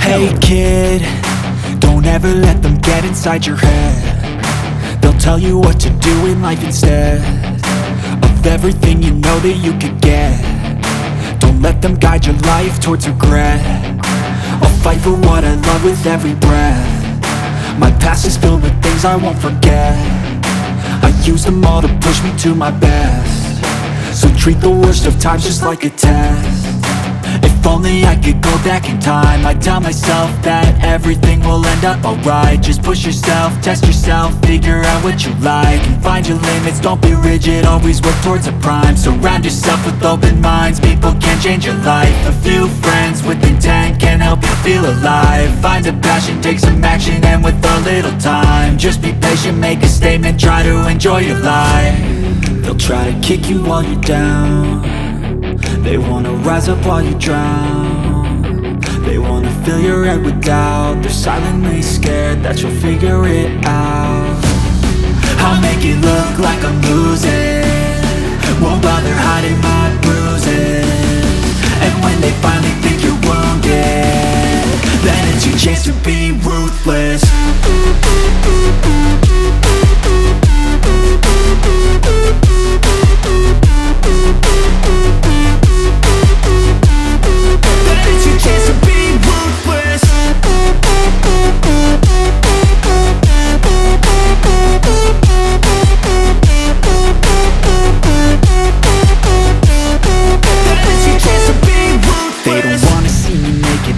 Hey kid, don't ever let them get inside your head. They'll tell you what to do in life instead of everything you know that you could get. Don't let them guide your life towards regret. I'll fight for what I love with every breath. My past is filled with things I won't forget. I use them all to push me to my best. So treat the worst of times just like a test. If only I could go back in time, I'd tell myself that everything will end up alright. Just push yourself, test yourself, figure out what you like, and find your limits, don't be rigid, always work towards a prime. Surround yourself with open minds, people can change your life. A few friends with intent can help you feel alive. Find a passion, take some action, and with a little time, just be patient, make a statement, try to enjoy your life. They'll try to kick you while you're down. They wanna rise up while you drown. They wanna fill your head with doubt. They're silently scared that you'll figure it out. I'll make it look like I'm losing, won't bother hiding my bruises. And when they finally think you're wounded, then it's your chance to be ruthless.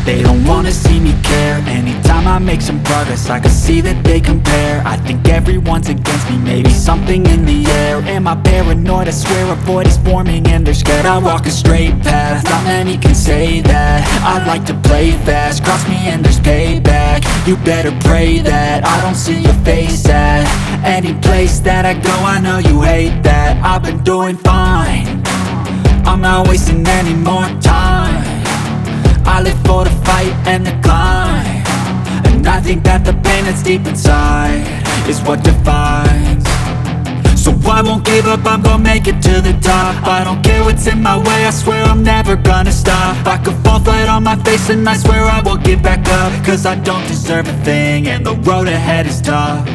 They don't wanna see me care. Anytime I make some progress, I can see that they compare. I think everyone's against me, maybe something in the air. Am I paranoid? I swear a void is forming and they're scared I walk a straight path. Not many can say that. I like to play fast, cross me and there's payback. You better pray that I don't see your face at any place that I go. I know you hate that. I've been doing fine, I'm not wasting any more time. I live for the fight and the climb, and I think that the pain that's deep inside is what defines. So I won't give up, I'm gonna make it to the top. I don't care what's in my way, I swear I'm never gonna stop. I could fall flat on my face and I swear I will get back up, cause I don't deserve a thing and the road ahead is tough.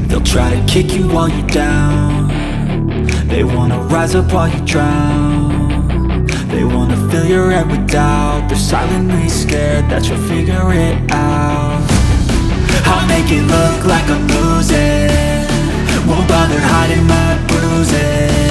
They'll try to kick you while you're down. They wanna rise up while you drown. They wanna fill your head with doubt. They're silently scared that you'll figure it out. I'll make it look like I'm losing, won't bother hiding my bruises.